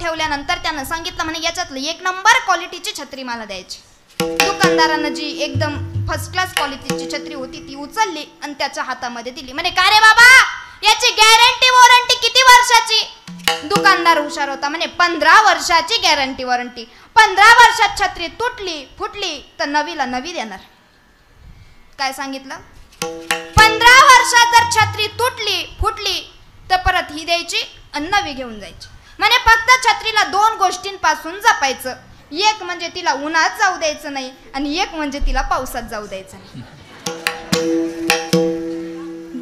ठेवल्यानंतर त्यानं सांगितलं म्हणे याच्यातलं 1 नंबर क्वालिटीची छत्री मला द्यायची. दुकानदारानं जी एकदम फर्स्ट क्लास क्वालिटीची छत्री होती ती उचलली आणि त्याच्या हातामध्ये दिली. म्हणे का रे बाबा याची गॅरंटी वॉरंटी किती वर्षाची? दुकानदार हुशार होता म्हणे 15 वर्षाची गॅरंटी वॉरंटी. 15 वर्षात छत्री तुटली फुटली तर नवीला नवी देणार. काय सांगितलं? 15 वर्षात जर छत्री तुटली फुटली तर परत ही द्यायची आणि नवी घेऊन जायची. म्हणे फक्त छत्रीला 2 गोष्टींपासून जपायचं. एक म्हणजे तिला उन्हात जाऊ द्यायचं नाही आणि एक म्हणजे तिला पावसात जाऊ द्यायचं नाही.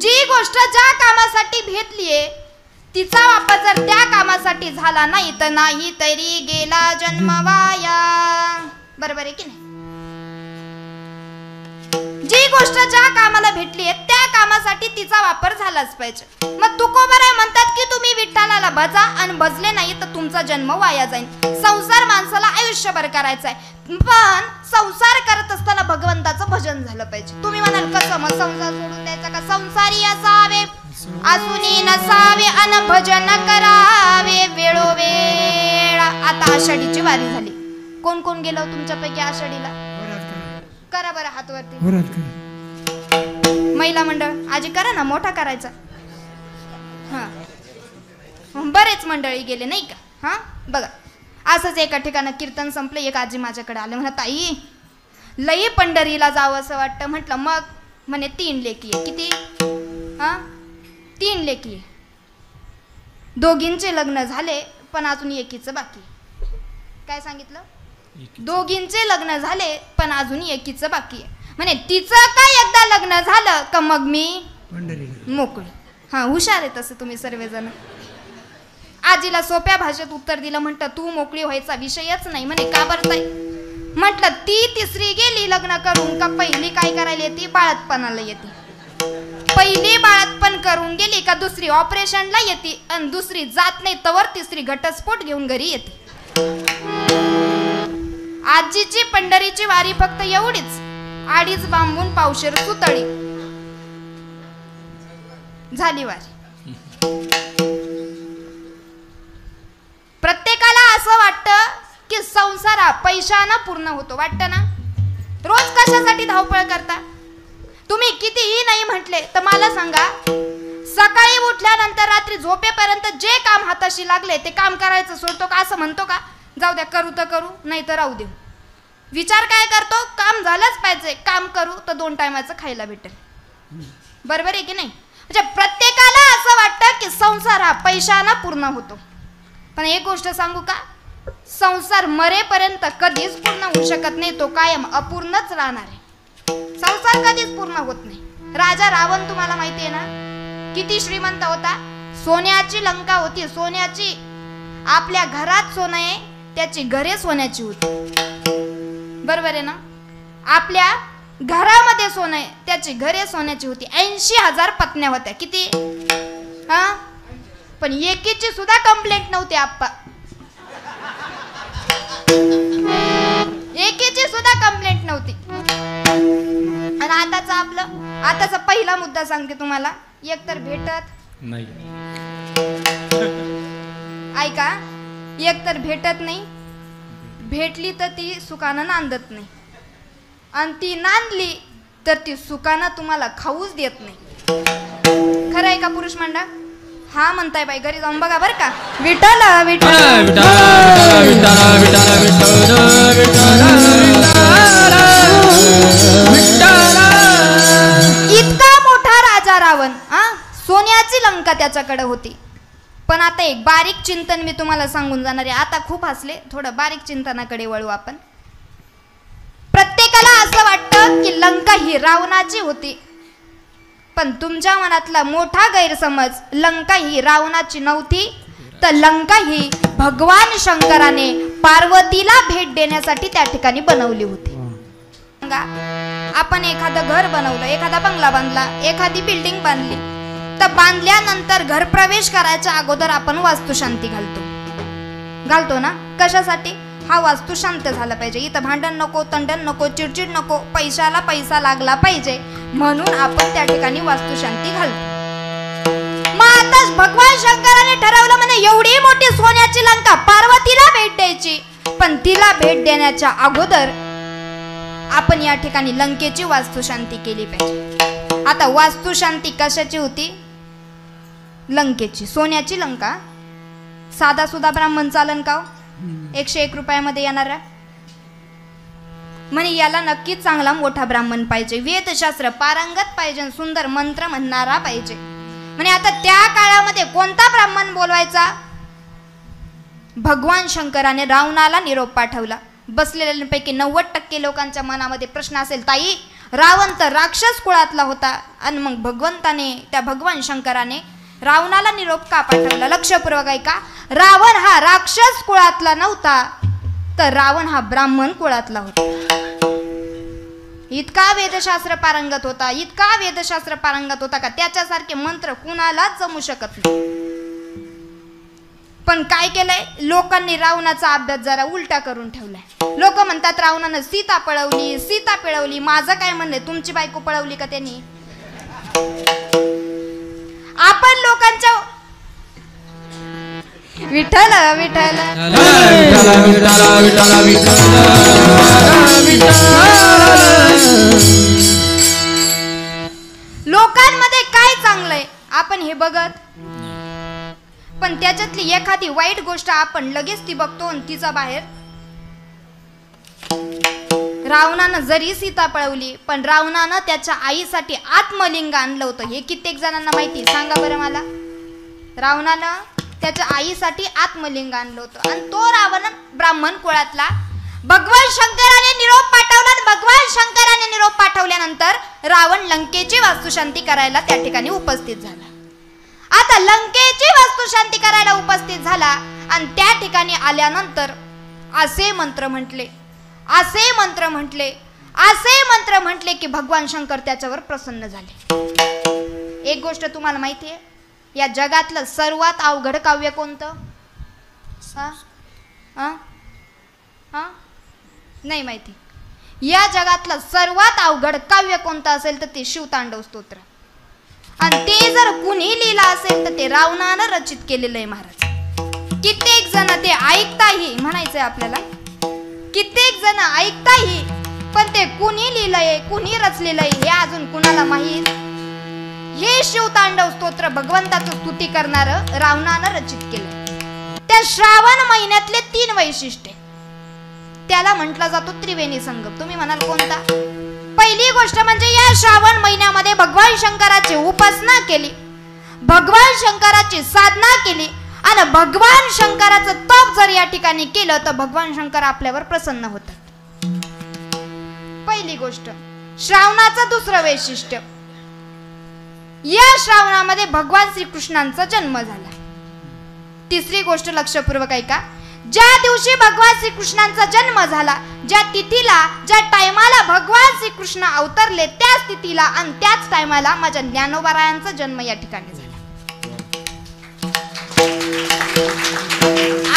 जी गोष्ट ज्या कामासाठी भेटलीये तिचा वापर जर त्या कामासाठी झाला नाही तर नाही तरी गेला जन्म वाया. बरोबर आहे की नाही? जी गोष्ट ज्या कामाला भेटली आहे त्या कामासाठी तिचा वापर झालाच पाहिजे. मग तुकोबाराय म्हणतात की तुम्ही विठ्ठलाला भजा आणि भजले नाही तर तुमचा जन्म वाया जाईल. संसार माणसाला आयुष्यभर करायचा आहे पण संसार करत असताना भगवंताचं भजन झालं पाहिजे. तुम्ही म्हणाल कसं मग संसार सोडून द्यायचा का? संसारी असावे असूनी नसावे अन भजन करावे वेळोवेळ. आता आषाढीची वारी झाली. कोण कोण गेलो तुमच्यापैकी आषाढीला? करा बरं हात वरती. महिला मंडळ आजी करा ना, मोठा करायचा. हा बरेच मंडळी गेले नाही का? हा बघा असंच एका ठिकाणी कीर्तन संपलं. एक आजी माझ्याकडे आले म्हणत ताई लई पंढरीला जावं असं वाटतं. म्हटलं मग? म्हणे 3 लेकी आहे. किती? हा 3 लेकी आहे. दोघींचे लग्न झाले पण अजून एकीचं बाकी. काय सांगितलं? दोघींचे लग्न झाले पण अजून एकीचं बाकी आहे. म्हणे तिचं काय एकदा लग्न झालं का मग मी मोकळी. हा हुशार आहे तसं तुम्ही सर्वजण. आजीला सोप्या भाषेत उत्तर दिलं. म्हणतं तू मोकळी व्हायचा विषयच नाही. म्हणे का बरं ताई? म्हटलं ती 3री गेली लग्न करून का पहिली काय करायला येते? बाळातपणाला येते. पहिली बाळातपण करून गेली का दुसरी ऑपरेशनला येते आणि दुसरी जात नाही तवर 3री घटस्फोट घेऊन घरी येते. आजीची पंढरीची वारी फक्त एवढीच. 2.5 बांबून पावशेर सुतळी झाली वारी. प्रत्येकाला असं वाटतं की संसार हा पैशानं पूर्ण होतो. वाटतं ना? रोज कशासाठी धावपळ करता? तुम्ही कितीही नाही म्हटले तर मला सांगा सकाळी उठल्यानंतर रात्री झोपेपर्यंत जे काम हाताशी लागले ते काम करायचं सोडतो का? असं म्हणतो का जाऊ द्या करू तर करू नाही तर राहू देऊ? विचार काय करतो? काम झालंच पाहिजे. काम करू तर 2 टायमाचं खायला भेटेल. बरोबर आहे की नाही? म्हणजे प्रत्येकाला असं वाटतं की संसार हा पैशानं पूर्ण होतो. पण एक गोष्ट सांगू का? संसार मरेपर्यंत कधीच पूर्ण होऊ शकत नाही. तो कायम अपूर्णच राहणार आहे. संसार कधीच पूर्ण होत नाही. राजा रावण तुम्हाला माहिती आहे ना? किती श्रीमंत होता. सोन्याची लंका होती. सोन्याची. आपल्या घरात सोनं आहे त्याची घरे सोन्याची होती. बरोबर आहे ना? आपल्या घरामध्ये सोनं आहे त्याची घरे सोन्याची होती. 80,000 पत्न्या होत्या. किती? हा पण एकीची सुद्धा कंप्लेंट नव्हती आप्पा. एकीची सुद्धा कंप्लेंट नव्हती. आणि आताचा पहिला मुद्दा सांगते तुम्हाला. एक तर भेटत नाही. ऐका एक तर भेटत नाही. भेटली तर ती सुखानं नांदत नाही आणि ती नांदली तर ती सुखानं तुम्हाला खाऊच देत नाही. खरं आहे का पुरुष मंडळ? हा म्हणताय बाई घरी जाऊन बघा बरं का. विठ्ठल विठ्ठल इतका मोठा राजा रावण. सोन्याची लंका त्याच्याकडे होती. पण आता एक बारीक चिंतन मी तुम्हाला सांगून जाणार आहे. आता खूप हसले, थोडं बारीक चिंतनाकडे वळू आपण. प्रत्येकाला असं वाटतं की लंका ही रावणाची होती. पण तुमच्या मनातला मोठा गैरसमज, लंका ही रावणाची नव्हती तर लंका ही भगवान शंकराने पार्वतीला भेट देण्यासाठी त्या ठिकाणी बनवली होती. आपण एखादं घर बनवलं, एखादा बंगला बांधला, एखादी बिल्डिंग बांधली तर बांधल्यानंतर घर प्रवेश करायच्या अगोदर आपण वास्तुशांती घालतो ना? कशासाठी? हा वास्तू शांत झाला पाहिजे. इथं भांडण नको, तंडण नको, चिडचिड नको, पैशाला पैसा लागला पाहिजे म्हणून आपण त्या ठिकाणी वास्तुशांती घालतो. मग आता भगवान शंकराने ठरवलं म्हणे एवढी मोठी सोन्याची लंका पार्वती पण तिला भेट देण्याच्या अगोदर आपण या ठिकाणी लंकेची वास्तुशांती केली पाहिजे. आता वास्तुशांती कशाची होती? लंकेची. सोन्याची लंका. साधा सुधा ब्राह्मण चालन का? 101 रुपयामध्ये येणारा म्हणे याला नक्कीच चांगला मोठा ब्राह्मण पाहिजे, वेदशास्त्र पारंगत पाहिजे, सुंदर मंत्र म्हणणारा पाहिजे. म्हणे आता त्या काळामध्ये कोणता ब्राह्मण बोलवायचा? भगवान शंकराने रावणाला निरोप पाठवला. बसलेल्यांपैकी 90% लोकांच्या मनामध्ये प्रश्न असेल, ताई रावण तर राक्षस कुळातला होता आणि मग भगवंताने त्या भगवान शंकराने रावणाला निरोप का पाठवला? लक्षपूर्वक ऐका. रावण हा राक्षस कुळातला नव्हता, तर रावण हा ब्राह्मण कुळातला होता. इतका वेदशास्त्र पारंगत होता, इतका वेदशास्त्र पारंगत होता का त्याच्यासारखे मंत्र कुणालाच जमू शकत नाही. पण काय केलंय लोकांनी? रावणाचा अभ्यास जरा उलटा करून ठेवलाय. लोक म्हणतात रावणानं सीता पळवली, सीता पिळवली. माझं काय म्हणणं, तुमची बायको पळवली का त्यांनी? आपण लोकांच्या विठ्ठल विठ्ठल लोकांमध्ये काय चांगलंय आपण हे बघत, पण त्याच्यातली एखादी वाईट गोष्ट आपण लगेच ती बघतो आणि तिचा बाहेर. रावणानं जरी सीता पळवली, पण रावणानं त्याच्या आईसाठी आत्मलिंग आणलं होतं. हे कित्येक जणांना माहिती? सांगा बरं मला. रावणानं त्याच्या आईसाठी आत्मलिंग आणलं होतं आणि तो रावण ब्राह्मण कुळातला. भगवान शंकराने निरोप पाठवला आणि भगवान शंकराने निरोप पाठवल्यानंतर रावण लंकेची वास्तुशांती करायला त्या ठिकाणी उपस्थित झाला. आता लंकेची वास्तुशांती करायला उपस्थित झाला आणि त्या ठिकाणी आल्यानंतर असे मंत्र म्हटले, असे मंत्र म्हटले, असे मंत्र म्हटले की भगवान शंकर त्याच्यावर प्रसन्न झाले. एक गोष्ट तुम्हाला माहिती आहे, या जगातलं सर्वात अवघड काव्य कोणतं? नाही माहिती. या जगातलं सर्वात अवघड काव्य कोणतं असेल तर ते शिवतांडव स्तोत्र. आणि ते जर कुणी लिहिलं असेल तर ते रावणानं रचित केलेलं आहे महाराज. कित्येक जण ते ऐकताही, म्हणायचंय आपल्याला, कित्येक जण ऐकताही, पण ते कुणी लिहिलंय, कुणी रचलेलंय हे अजून कुणाला माहीत. हे शिवतांडव स्तोत्र भगवंताचं स्तुती करणारं रावणानं रचित केलं. त्या श्रावण महिन्यातले 3 वैशिष्ट्य, त्याला म्हटला जातो त्रिवेणी संगम. तुम्ही म्हणाल कोणता? पहिली गोष्ट म्हणजे या श्रावण महिन्यामध्ये भगवान शंकराची उपासना केली, भगवान शंकराची साधना केली आणि भगवान शंकराचं तप जर या ठिकाणी केलं तर भगवान शंकर आपल्यावर प्रसन्न होतात. पहिली गोष्ट. श्रावणाचं दुसरं वैशिष्ट्य, या श्रावणामध्ये भगवान श्रीकृष्णांचा जन्म झाला. तिसरी गोष्ट लक्षपूर्वक ऐका. ज्या दिवशी भगवान श्रीकृष्णांचा जन्म झाला, ज्या तिथीला, ज्या टायमाला भगवान श्रीकृष्ण अवतरले त्याच तिथीला आणि त्याच टायमाला माझ्या ज्ञानोबारायांचा जन्म या ठिकाणी झाला.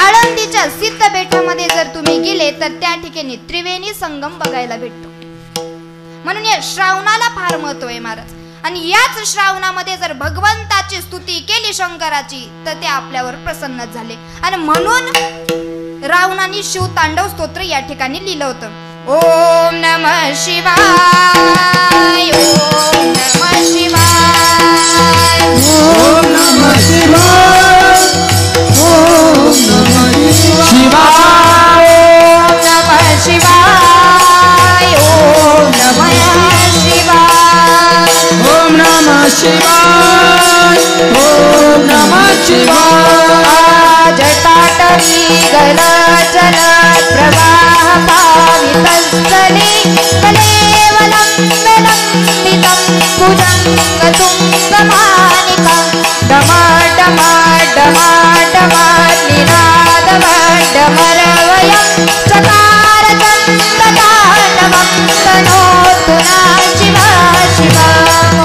आळंदीच्या सिद्ध बेटामध्ये जर तुम्ही गेले तर त्या ठिकाणी त्रिवेणी संगम बघायला भेटतो. म्हणून या श्रावणाला फार महत्व आहे महाराज. आणि याच श्रावणामध्ये जर भगवंताची स्तुती केली शंकराची तर ते आपल्यावर प्रसन्न झाले. आणि म्हणून रावणाने शिवतांडव स्तोत्र या ठिकाणी लिहिलं होतं. ओम नमः शिवाय, ओम नमः शिवाय, ओम नमः शिवाय, ओम नमः शिवाय, ओम नमः शिवाय, ओम नमः शिवाय, ओम नमः शिवाय, ओम नमः शिवाय. जटाटवी गलचल प्रवाह पावितस्थले कलेवलं विलम्बितं भुजङ्गतुङ्गमानिकं डमाडमाडमाडमानिनादवड्डमरवयं चकारचण्डताण्डवं तनोतु नः शिवा शिवा.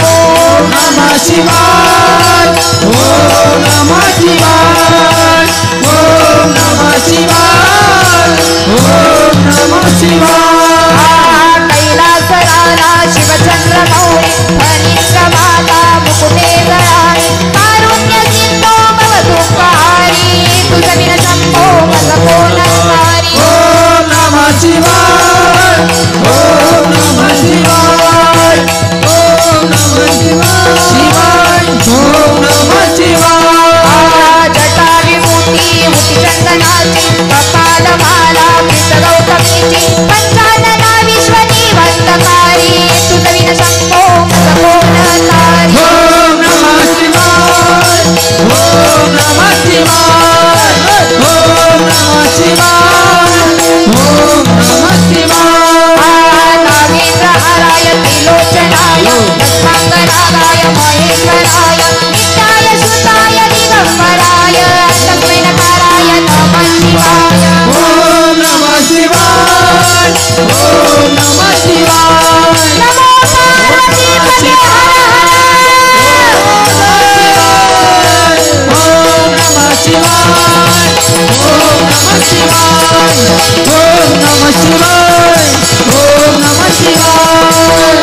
ओम नमः शिवाय, ओम नमः शिवाय, ओम नमः शिवाय, ओम नमः शिवाय. कैलासराला शिवचंद्रमौळी फणिन्द्रमाता मुकुटे जळाळी कारुण्य सिंधो भवतु पारी तुझ विन शंभो मज कोणकारी. वदनाची कपाल माला गौतमीची पंचानना विश्वनिवंतकारी तुझविन शंभो मुखकोणतारी ओम नमः शिवाय ओम नमः शिवाय ओम नमः शिवाय ओम नमः शिवाय नागेंद्र हराय त्रिलोचनाय लक्ष्मणरागाय महेश्वराय नित्याय श्रुताय दिगंबराय लक्ष्मीनकाराय नमः शिवाय ओम नमः शिवाय ओम नमः शिवाय नमो पार्वती पते ओम नमः शिवाय ओम नमः शिवाय ओम नमः शिवाय ओम नमः शिवाय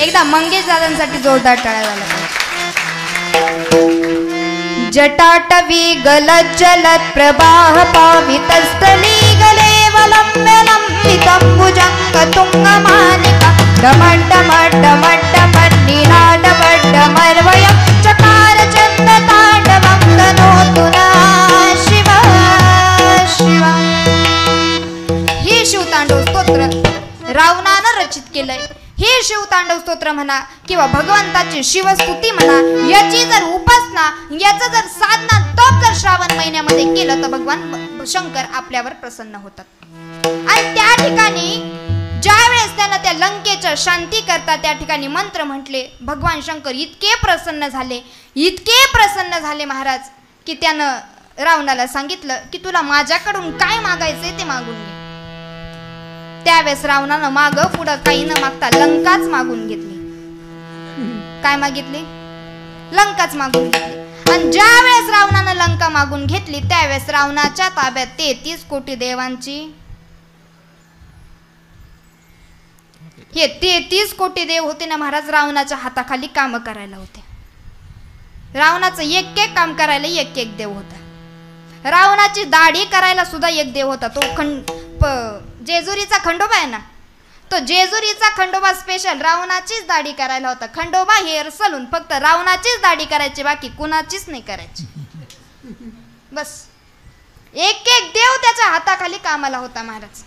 एकदा मंगेश दादांसाठी जोरदार टाळ्या झाल्या जटाटवी गलज्जलत् प्रवाह पावितस्थली गलेवलम्बितम्बुजङ्ग तुङ्गमालिका डमड्डमड्डमड्डमड्डमर्वयं चकार चन्द्रताण्डवं तनोतु नः शिव शिव. हे शिवतांडव स्तोत्र रावणानं रचित केलंय. हे शिवतांडव स्तोत्र म्हणा किंवा भगवंताची शिवस्तुती म्हणा, याची जर उपासना, याचं जर साधना तप जर श्रावण महिन्यामध्ये केलं तर भगवान शंकर आपल्यावर प्रसन्न होतात. आणि त्या ठिकाणी ज्या वेळेस त्याला त्या लंकेच्या शांती करता त्या ठिकाणी मंत्र म्हटले, भगवान शंकर इतके प्रसन्न झाले महाराज की त्यानं रावणाला सांगितलं की तुला माझ्याकडून काय मागायचंय ते मागून घे. त्यावेळेस रावणानं माग पुढं काही न मागता लंकाच मागून घेतली. काय मागितली? लंकाच मागून घेतली. आणि ज्या वेळेस रावणानं लंका मागून घेतली त्यावेळेस रावणाच्या ताब्यात 33 कोटी देवांची, हे 33 कोटी देव होते ना महाराज, रावणाच्या हाताखाली काम करायला होते. रावणाचं एक एक काम करायला एक एक देव होता. रावणाची दाढी करायला सुद्धा एक देव होता. तो जेजुरीचा खंडोबा आहे ना, तो जेजुरीचा खंडोबा स्पेशल रावणाचीच दाढी करायला होता. खंडोबा हेअर सलून फक्त रावणाचीच दाढी करायची, बाकी कुणाचीच नाही करायची. बस एक एक देव त्याच्या हाताखाली कामाला होता महाराज.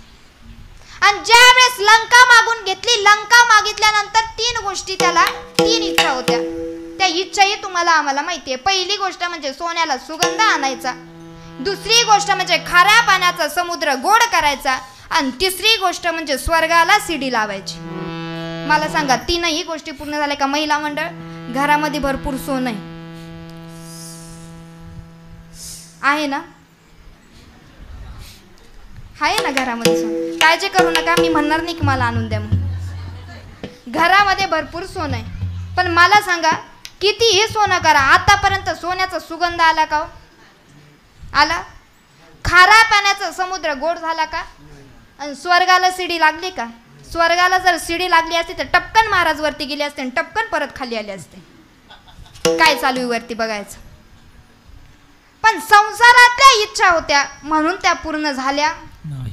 आणि ज्या वेळेस लंका मागून घेतली, लंका मागितल्यानंतर 3 गोष्टी, त्याला 3 इच्छा होत्या. त्या इच्छाही तुम्हाला आम्हाला माहिती आहे. पहिली गोष्ट म्हणजे सोन्याला सुगंध आणायचा, दुसरी गोष्ट म्हणजे खाऱ्या पाण्याचा समुद्र गोड करायचा, आणि तिसरी गोष्ट म्हणजे स्वर्गाला शिडी लावायची. मला सांगा 3ही गोष्टी पूर्ण झाल्या का? महिला मंडळ घरामध्ये भरपूर सोनं आहे ना, आहे ना घरामध्ये सोनं. काळजी करू नका, मी म्हणणार नाही की मला आणून द्या म्हणून. घरामध्ये भरपूर सोनं आहे. पण मला सांगा कितीही सोनं करा, आतापर्यंत सोन्याचा सुगंध आला का? आला? खाऱ्या पाण्याचा समुद्र गोड झाला का? आणि स्वर्गाला शिडी लागली का? स्वर्गाला जर शिडी लागली असती तर टपकन महाराज वरती गेले असते आणि टपकन परत खाली आले असते. काय चालू आहे वरती बघायचं. पण संसारातल्या इच्छा होत्या म्हणून त्या पूर्ण झाल्या.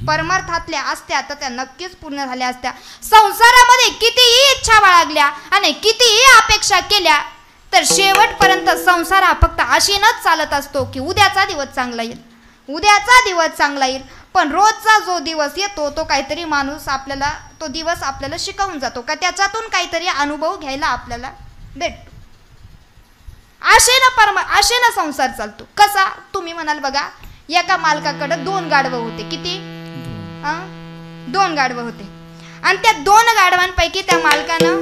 परमार्थातल्या असत्या तर त्या नक्कीच पूर्ण झाल्या असत्या. संसारामध्ये कितीही इच्छा बाळगल्या आणि कितीही अपेक्षा केल्या तर शेवटपर्यंत संसार हा फक्त आशेनच चालत असतो की उद्याचा दिवस चांगला येईल, उद्याचा दिवस चांगला येईल. पण रोजचा जो दिवस येतो तो काहीतरी माणूस आपल्याला, तो दिवस आपल्याला शिकवून जातो का त्याच्यातून काहीतरी अनुभव घ्यायला आपल्याला भेटतो. आशेनं संसार चालतो. कसा? तुम्ही म्हणाल बघा, एका मालकाकडे 2 गाढवं होते. किती? 2 गाढवं होते. आणि त्या 2 गाढवांपैकी त्या मालकानं,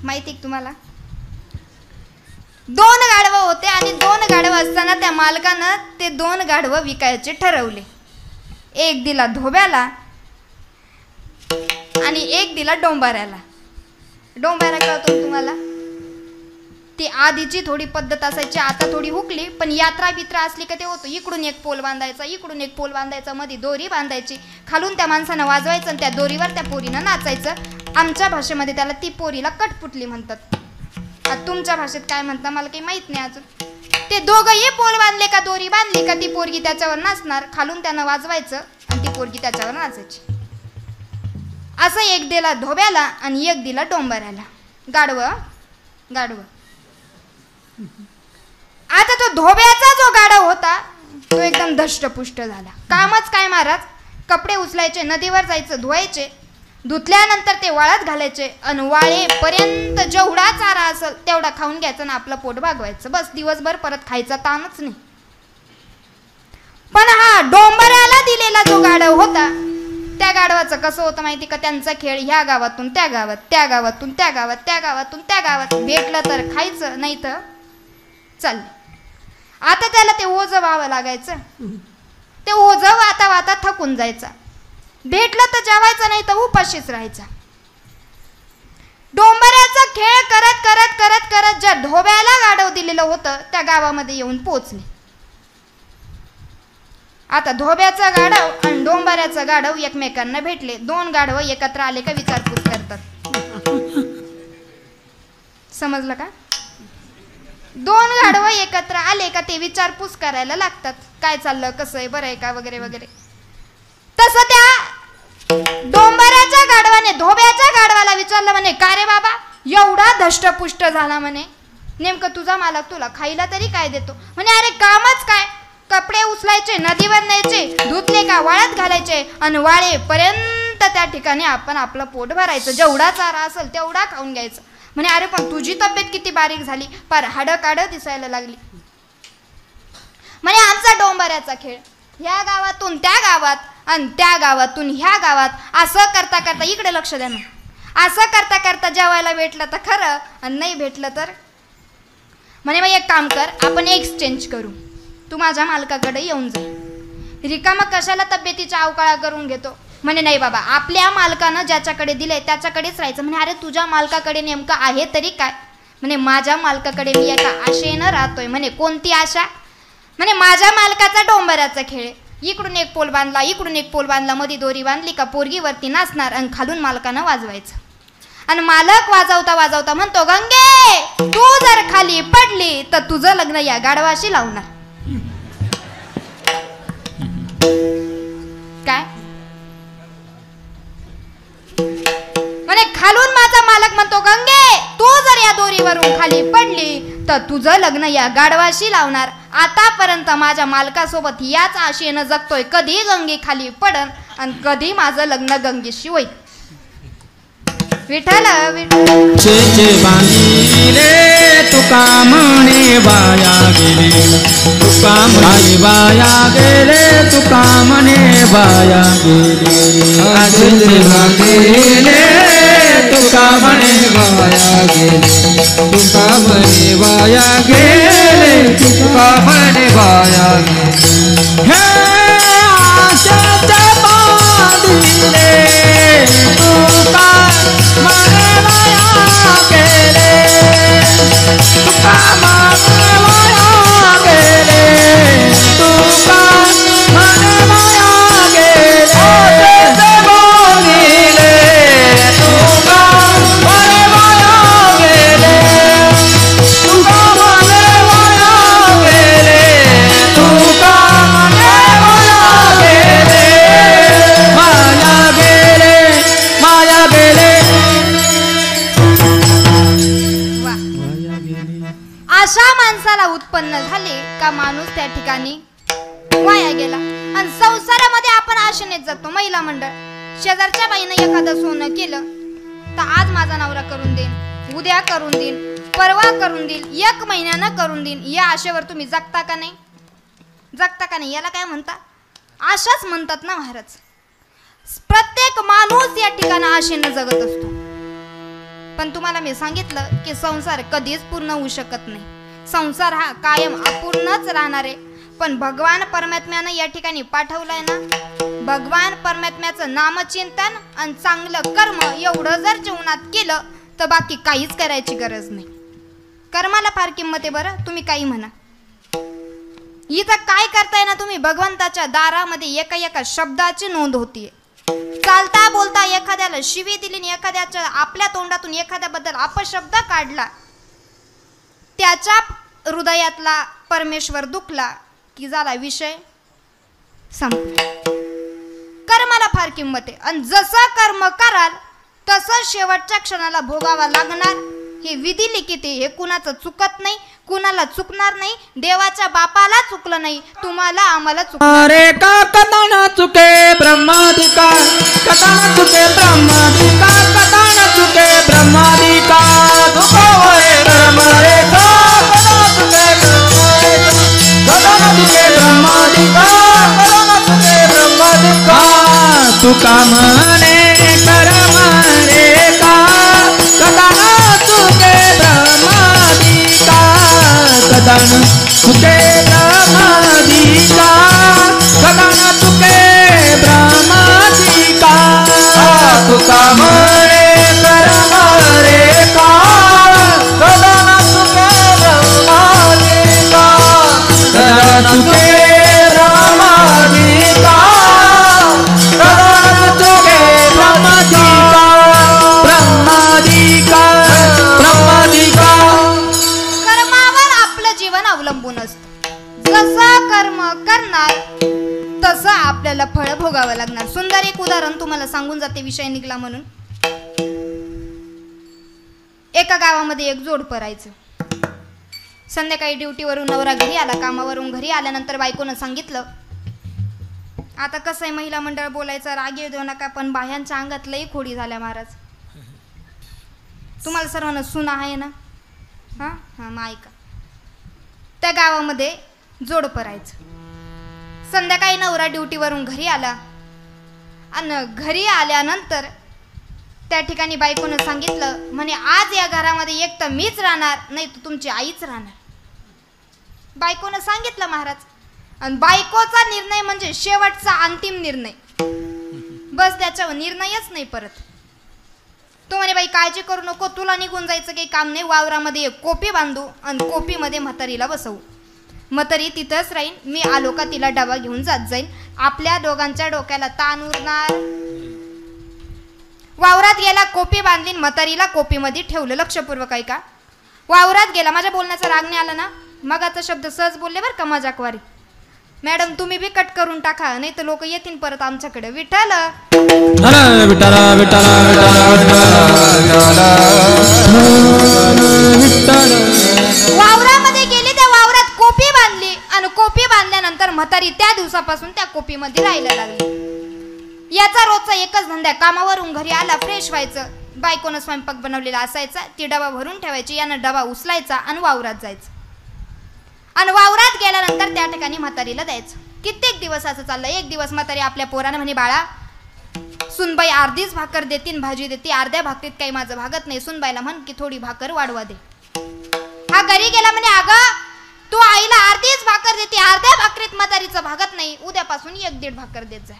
माहिती आहे तुम्हाला, 2 गाढवं होते आणि 2 गाढवं असताना त्या मालकानं ते 2 गाढवं विकायचे ठरवले. एक दिला धोब्याला आणि एक दिला डोंबाऱ्याला. डोंबाऱ्या कळतो तुम्हाला? ती आधीची थोडी पद्धत असायची, आता थोडी हुकली. पण यात्रा बित्रा असली का ते होतं, इकडून एक पोल बांधायचा, इकडून एक पोल बांधायचा, मध्ये दोरी बांधायची, खालून त्या माणसानं वाजवायचं आणि त्या दोरीवर त्या पोरीनं नाचायचं. आमच्या भाषेमध्ये त्याला ती पोरीला कटपुटली म्हणतात. तुमच्या भाषेत काय म्हणता मला काही माहित नाही अजून. ते दोघंही पोल बांधले का दोरी बांधली का ती पोरगी त्याच्यावर नाचणार, खालून त्यानं वाजवायचं आणि ती पोरगी त्याच्यावर नाचायची. असं एक दिला धोब्याला आणि एक दिला डोंबाऱ्याला. गाढवं गाढव. आता तो धोब्याचा जो गाढव होता तो एकदम धष्टपुष्ट झाला. कामच काय महाराज, कपडे उचलायचे, नदीवर जायचं, धुवायचे, धुतल्यानंतर ते वाळत घालायचे आणि वाळेपर्यंत जेवढा चारा असेल तेवढा खाऊन घ्यायचा ना आपलं पोट भागवायचं. बस दिवसभर परत खायचा ताणच नाही. पण हा डोंबऱ्याला दिलेला जो गाढव होता त्या गाढवाचं कसं होतं माहिती का? त्यांचा खेळ ह्या गावातून त्या गावात, त्या गावातून त्या गावात, त्या गावातून त्या गावात. भेटलं तर खायचं, नाही तर चाल. आता त्याला ते ओझं व्हावं लागायचं. ते ओझं वाता वाता थकून जायचा. भेटलं तर जेवायचं, नाही तर उपाशीच राहायचा. डोंबऱ्याचा खेळ करत करत करत करत ज्या धोब्याला गाढव दिलेलं होतं त्या गावामध्ये येऊन पोचले. आता धोब्याचा गाढव आणि डोंबऱ्याचा गाढव एकमेकांना भेटले. दोन गाढव एकत्र आले का विचारपूस करतात. समजलं का? दोन गाढव एकत्र आले का ते विचारपूस करायला लागतात. काय चाललं, कसं आहे, बरं आहे का, वगैरे वगैरे. तसं त्या डोंबऱ्याच्या गाढवाने धोब्याच्या गाढवाला विचारलं, म्हणे का रे बाबा एवढा धष्टपुष्ट झाला, म्हणे नेमकं तुझा मालक तुला खायला तरी काय देतो? म्हणे अरे कामच काय, कपडे उचलायचे, नदीवर न्यायचे, धुतले का वाळत घालायचे आणि वाळेपर्यंत त्या ठिकाणी आपण आपलं पोट भरायचं, जेवढा चारा असेल तेवढा खाऊन घ्यायचं. म्हणे अरे पण तुझी तब्येत किती बारीक झाली, पार हाडं काढं दिसायला लागली. म्हणे आमचा डोंबऱ्याचा खेळ ह्या गावातून त्या गावात आणि त्या गावातून ह्या गावात, असं करता करता, इकडे लक्ष द्या ना, असं करता करता जेवायला भेटलं तर खरं आणि नाही भेटलं तर. म्हणे मग एक काम कर, आपण एक्सचेंज करू, तू माझ्या मालकाकडे येऊन जा. रिकामा कशाला तब्येतीचा अवकाळा करून घेतो? म्हणे नाही बाबा, आपल्या मालकानं ज्याच्याकडे दिले त्याच्याकडेच राहायचं. म्हणे अरे तुझ्या मालकाकडे नेमकं आहे तरी काय? म्हणे माझ्या मालकाकडे मी एका आशेनं राहतोय. म्हणे कोणती आशा? म्हणे माझ्या मालकाचा डोंबऱ्याचा खेळ, इकडून एक पोल बांधला, इकडून एक पोल बांधला, मध्ये दोरी बांधली का पोरगीवरती नाचणार आणि खालून मालकानं वाजवायचं. आणि मालक वाजवता वाजवता म्हणतो, गंगे तू जर खाली पडली तर तुझं लग्न या गाढवाशी लावणार. काय म्हणे खालून माझा मालक म्हणतो, गंगे तू जर या दोरीवरून खाली पडली तर तुझं लग्न या गाढवाशी लावणार. आतापर्यंत माझ्या मालकासोबत याच आशेनं जगतोय, कधी गंगे खाली पडन आणि कधी माझं लग्न गंगेशी होईल. विठ्ठल विठ्ठल चेचे बांधिले तुका म्हणे बाया गेले, तुका म्हणे बाया गेले, तुका म्हणे बाया गेले. चेचे बांधिले तुका म्हणे बाया गेले, तुका म्हणे बाया गेले, तुका म्हणे बाया गेले. हे आशाचे बांधिले तुका म्हणे बाया गेले, तुका म्हणे बाया गेले, तुका म्हणे बाया गेले. बोलिले तुका म्हणे बाया गेले, तुका म्हणे बाया गेले, तुका म्हणे बाया गेले. माया गेले, माया गेले. अशा माणसाला उत्पन्न झाले का माणूस त्या ठिकाणी वाया गेला. आणि संसारामध्ये आपण आशेनेच जातो. महिला मंडळ, शेजारच्या बाईनं एखादं सोनं केलं तर आज माझा नवरा करून देईन, उद्या करून देईन, परवा करून देईल, 1 महिन्यानं करून देईन, या आशेवर तुम्ही जगता का नाही? जगता का नाही? याला काय म्हणता? आशाच म्हणतात ना महाराज. प्रत्येक माणूस या ठिकाणी आशेनं जगत असतो. पण तुम्हाला मी सांगितलं की संसार कधीच पूर्ण होऊ शकत नाही. संसार हा कायम अपूर्णच राहणार आहे. पण भगवान परमात्म्यानं या ठिकाणी पाठवलंय ना, भगवान परमात्म्याचं नामचिंतन आणि चांगलं कर्म एवढं जर जीवनात केलं तर बाकी काहीच करायची गरज नाही. कर्माला फार किंमत आहे बरं. तुम्ही काही म्हणा, इथं काय करताय ना तुम्ही, भगवंताच्या दारामध्ये एका एका शब्दाची नोंद होतीये. चालता बोलता एखाद्याला शिवी दिली आणि एखाद्याच्या आपल्या तोंडातून एखाद्याबद्दल अपशब्द काढला, त्याच्या हृदयातला परमेश्वर दुखला की झाला विषय संपला. कर्माला फार किंमत आहे. आणि जसं कर्म कराल तसं शेवटच्या क्षणाला भोगावा लागणार हे विधी लिखित हे कुणाचं चुकत नाही, कुणाला चुकणार नाही. देवाच्या बापाला चुकलं नाही, तुम्हाला आम्हाला चुकणार. अरे का कथा न चुके ब्रह्माधिकार, कथा न चुके ब्रह्माधिकार, कथा न चुके ब्रह्माधिकार. तुका वय धर्म रेखा, कथा न चुके कथा न चुके ब्रह्माधिकार, कथा न चुके ब्रह्माधिकार. तुका म्हणे कर्म रेखा, कथा न चुके ब्रह्माधिकार, कथा न चुके ब्रह्माधिकार, कथा न चुके ब्रह्माधिकार. तुका म्हणे कर्म रेखा, कथा न चुके ब्रह्माधिकार, कथा न चुके ब्रह्माधिकार, कथा न चुके ब्रह्माधिकार, ब्रह्माधिकार, ब्रह्माधिकार. कर्मावर आपलं जीवन अवलंबून असतं. जसं कर्म करणार तसं आपल्याला फळ भोगावं लागणार. सुंदर एक उदाहरण तुम्हाला सांगून जाते, विषय निघला म्हणून. एका गावामध्ये एक जोडपं राहायचं. संध्याकाळी ड्युटीवरून नवरा घरी आला, कामावरून घरी आल्यानंतर बायकोनं सांगितलं, आता कसं आहे महिला मंडळ बोलायचा राग येऊ नका, पण बाह्यांच्या अंगात लई खोडी झाल्या महाराज. तुम्हाला सर्वांना सुना आहे ना? हां हां, मग ऐका. त्या गावामध्ये जोडपं राहायचं. संध्याकाळी नवरा ड्युटीवरून घरी आला आणि घरी आल्यानंतर त्या ठिकाणी बायकोनं सांगितलं, म्हणे आज या घरामध्ये एक तर मीच राहणार, नाही तर तुमची आईच राहणार. बायकोनं सांगितलं महाराज. आणि बायकोचा निर्णय म्हणजे शेवटचा अंतिम निर्णय, बस त्याच्यावर निर्णयच नाही परत. तो म्हणे बाई काळजी करू नको, तुला निघून जायचं काही काम नाही, वावरामध्ये एक कोपी बांधू आणि कोपीमध्ये म्हातारीला बसवू, म्हातारी तिथंच राहीन, मी आलो का तिला डबा घेऊन जात जाईन, आपल्या दोघांच्या डोक्याला ताण उरणार. वावरात गेला, कोपी बांधली, म्हातारीला कोपीमध्ये ठेवलं. लक्षपूर्वक ऐका. वावरात गेला, माझ्या बोलण्याचा राग नाही आला ना? मगाचा शब्द सहज बोलले बरं का, मजाकवारी. मॅडम तुम्ही बी कट करून टाका, नाही तर लोक येतील परत आमच्याकडे. विठ्ठल वावरामध्ये गेली, त्या वावरात कोपी बांधली आणि कोपी बांधल्यानंतर म्हातारी त्या दिवसापासून त्या कोपीमध्ये राहायला लागली. याचा रोजचा एकच धंदा, कामावरून घरी आला फ्रेश व्हायचं, बायकोनं स्वयंपाक बनवलेला असायचा, ती डबा भरून ठेवायची, यानं डबा उचलायचा आणि वावरात जायचं. आणि वावरात गेल्यानंतर त्या ठिकाणी म्हातारीला द्यायचं. कित्येक दिवस असं चाललं. एक दिवस म्हातारी आपल्या पोरानं म्हणे, बाळा सुनबाई अर्धीच भाकर देतीन, भाजी देते, अर्ध्या भाकरीत काही माझं भागत नाही, सुनबाईला म्हण की थोडी भाकर वाढवा दे. हा घरी गेला, म्हणे अगं तू आईला अर्धीच भाकर देते, अर्ध्या भाकरीत म्हातारीचं भागत नाही, उद्यापासून 1-1.5 भाकर देत जा.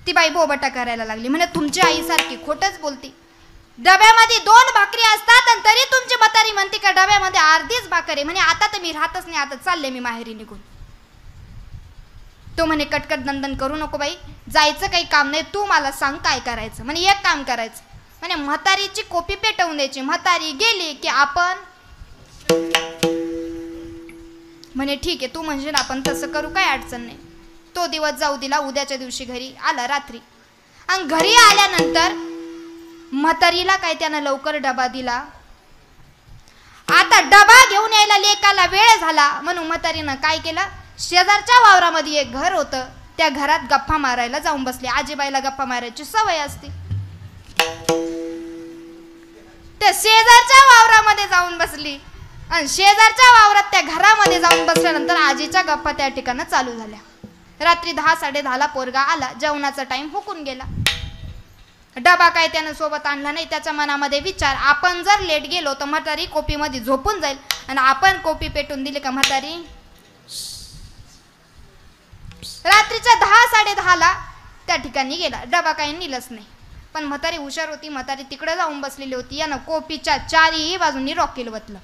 ती बाई बोबटा करायला लागली, म्हणे तुमची आई सारखी खोटच बोलती, डब्यामध्ये 2 भाकरी असतात आणि तरी तुमची म्हातारी म्हणते का डब्यामध्ये अर्धीच भाकर आहे. म्हणे आता तर मी राहतच नाही, आता चालले मी माहेरी निघून. तो म्हणे कटकट दंदन करू नको बाई, जायचं काही काम नाही, तू मला सांग काय करायचं. म्हणे एक काम करायचं, म्हणे म्हातारीची कोपी पेटवून द्यायची, म्हातारी गेली की आपण. म्हणे ठीक आहे, तू म्हणशील आपण तसं करू, काय अडचण नाही. तो दिवस जाऊ दिला. उद्याच्या दिवशी घरी आला रात्री, आणि घरी आल्यानंतर म्हातारीला काय त्यानं लवकर डबा दिला. आता डबा घेऊन यायला लेकाला वेळ झाला म्हणून म्हातारीनं काय केलं, शेजारच्या वावरामध्ये एक घर होतं, त्या घरात गप्पा मारायला जाऊन बसली. आजीबाईला गप्पा मारायची सवय असते. त्या शेजारच्या वावरामध्ये जाऊन बसली आणि शेजारच्या वावरात त्या घरामध्ये जाऊन बसल्यानंतर आजीच्या गप्पा त्या ठिकाणी चालू झाल्या. रात्री 10-10:30ला पोरगा आला, जेवणाचा टाइम हुकून गेला. डबा काय त्यानं सोबत आणला नाही. त्याच्या मनामध्ये विचार, आपण जर लेट गेलो तर म्हातारी कोपीमध्ये झोपून जाईल, आणि आपण कोपी पेटून दिली का म्हातारी. रात्रीच्या 10-10:30ला त्या ठिकाणी गेला. डबा काही नेलंच नाही, पण म्हातारी हुशार होती. म्हातारी तिकडे जाऊन बसलेली होती. यानं कोपीच्या चारही बाजूंनी रॉकेल वतलं,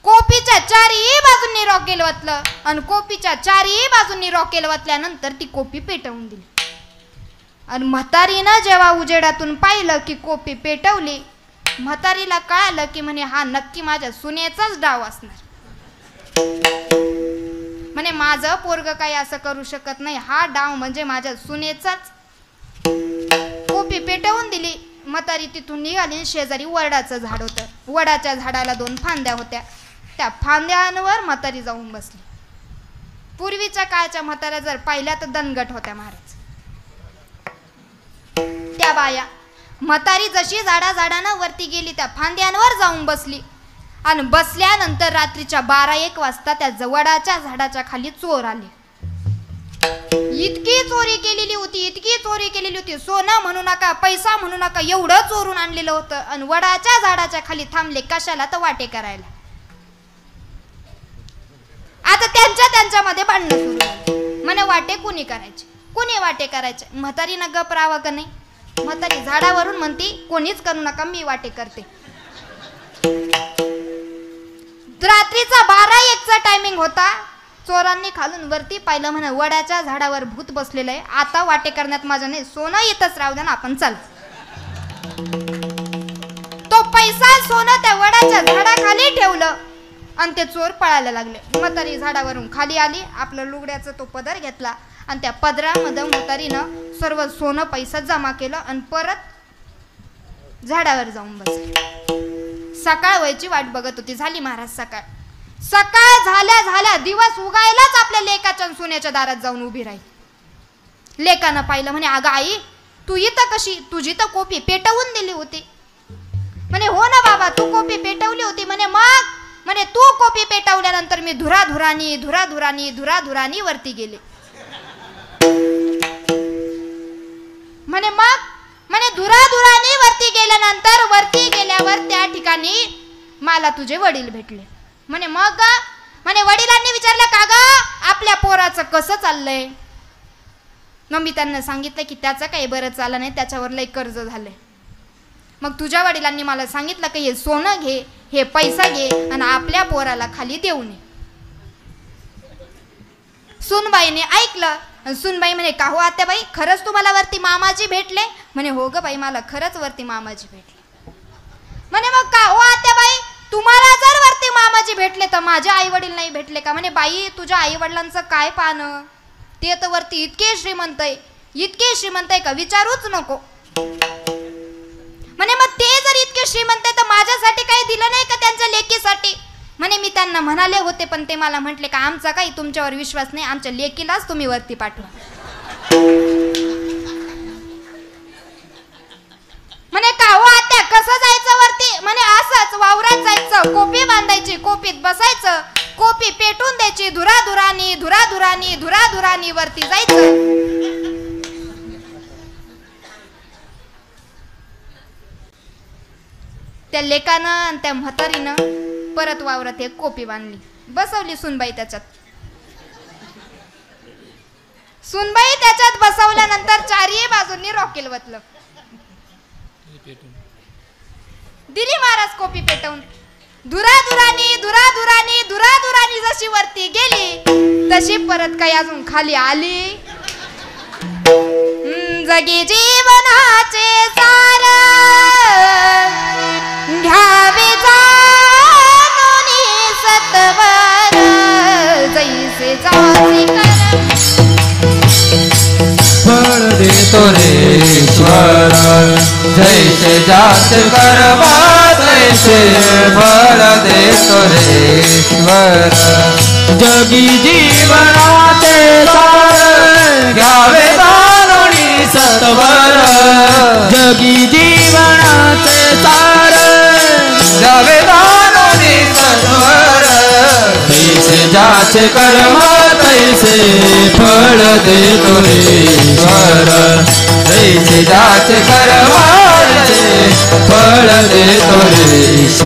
कोपीच्या चारही बाजूंनी रॉकेल वतलं, आणि कोपीच्या चारही बाजूंनी रॉकेल वतल्यानंतर ती कोपी पेटवून दिली. आणि म्हातारीनं जेव्हा उजेडातून पाहिलं की कोपी पेटवली, म्हातारीला कळालं की म्हणे हा नक्की माझ्या सुनेचाच डाव असणार. म्हणे माझं पोरग काही असं करू शकत नाही, हा डाव म्हणजे माझ्या सुनेचाच. कोपी पेटवून दिली. म्हातारी तिथून निघाली. शेजारी वडाचं झाड होतं. वडाच्या झाडाला 2 फांद्या होत्या. त्या फांद्यांवर म्हातारी जाऊन बसली. पूर्वीच्या काळच्या म्हाताऱ्या जर पाहिल्या तर दणगट होत्या महाराज. त्या बाया म्हातारी जशी झाडानं वरती गेली त्या फांद्यांवर जाऊन बसली आणि बसल्यानंतर रात्रीच्या 12-1 वाजता त्या वडाच्या झाडाच्या खाली चोर आले. इतकी चोरी केलेली होती. सोनं म्हणू नका, पैसा म्हणू नका, एवढं चोरून आणलेलं होतं. आणि वडाच्या झाडाच्या खाली थांबले कशाला? तर वाटे करायला. आता त्यांच्यामध्ये भांडणं सुरू झाली. म्हणे वाटे कुणी वाटे करायचे? म्हातारीनं गप राहावं का नाही? म्हातारी झाडावरून म्हणती कोणीच करू नका, मी वाटे करते. रात्रीचा 12-1चा टायमिंग होता. चोरांनी खालून वरती पाहिलं. म्हणे वडाच्या झाडावर भूत बसलेलं आहे. आता वाटे करण्यात माझं नाही, सोनं येतच राहू द्या ना, आपण चल. तो पैसा सोनं त्या वडाच्या झाडाखाली ठेवलं आणि ते चोर पळायला लागले. म्हातारी झाडावरून खाली आली. आपलं लुगड्याचा तो पदर घेतला आणि त्या पदरामध्ये म्हातारीनं सर्व सोनं पैसा जमा केलं आणि परत झाडावर जाऊन बसली. सकाळ व्हायची वाट बघत होती. झाली महाराज सकाळ झाल्या दिवस उगायलाच आपल्या लेकाच्या सोन्याच्या दारात जाऊन उभी राहिली. लेकानं पाहिलं. म्हणे अगं आई, तू इथं कशी? तुझी तर कोपी पेटवून दिली होती. म्हणे हो ना बाबा, तू कोपी पेटवली होती. म्हणे तू कोपी पेटवल्यानंतर मी धुराधुरानी वरती गेले. म्हणे धुराधुरानी वरती गेल्यानंतर वरती गेल्यावर त्या ठिकाणी मला तुझे वडील भेटले. म्हणे वडिलांनी विचारलं का ग आपल्या पोराचं कसं चाललंय? मग मी त्यांना सांगितलं की त्याचं काही बरं चाललं नाही, त्याच्यावर लय कर्ज झालंय. मग तुझ्या वडिलांनी मला सांगितलं की हे सोनं घे, हे पैसा घे आणि आपल्या पोराला खाली देऊन ये. सुनबाईने ऐकलं. सुनबाई म्हणे का हो आत्याबाई, खरंच तुम्हाला वरती मामाजी भेटले? म्हणे हो ग बाई, मला खरंच वरती मामाजी भेटले. म्हणे मग का हो आत्याबाई, तुम्हाला जर वरती मामाजी भेटले तर माझे आई वडील नाही भेटले का? म्हणे बाई, तुझ्या आई वडिलांचं काय पाहणं, ते तर वरती इतके श्रीमंत आहे का विचारूच नको. म्हणे मग ते जर इतके श्रीमंत आहे तर माझ्यासाठी काही दिलं नाही का त्यांच्या लेकीसाठी? म्हणे मी त्यांना म्हणाले होते पण ते मला म्हटले का आमचा काही तुमच्यावर विश्वास नाही, आमच्या लेकीलाच तुम्ही वरती पाठवा. म्हणे का हो आत्या, कसं जायचं वरती? म्हणे असंच वावरात जायचं, कोपी बांधायची, कोपीत बसायचं, कोपी पेटून द्यायची, धुराधुरानी वरती जायचं. त्या लेकानं आणि त्या म्हातारीनं परत वावरात एक कोपी बांधली, बसवली सुनबाई त्याच्यात. सुनबाई त्याच्यात बसवल्यानंतर चारही बाजूंनी रॉकेल वतलं. दिली महाराज कोपी पेटवून. धुराधुरानी जशी वरती गेली तशी परत काही अजून खाली आली. जगी जीवनाचे सार घ्यावे जाणून सत्वर, जैसे जाती फळ देतो रे ईश्वर, जैसे जात कर्मा तैसे फळ देतो रे ईश्वर. जगी जीवनाचे सार घ्यावे जाणून सत्वर, जगी जीवनाचे सार घ्यावे जाणून सत्वर. तैसे जाचे कर्म तैसे फळ देतो रे ईश्वर, तैसे जाचे कर्म फळ देतो रे ईश्वर.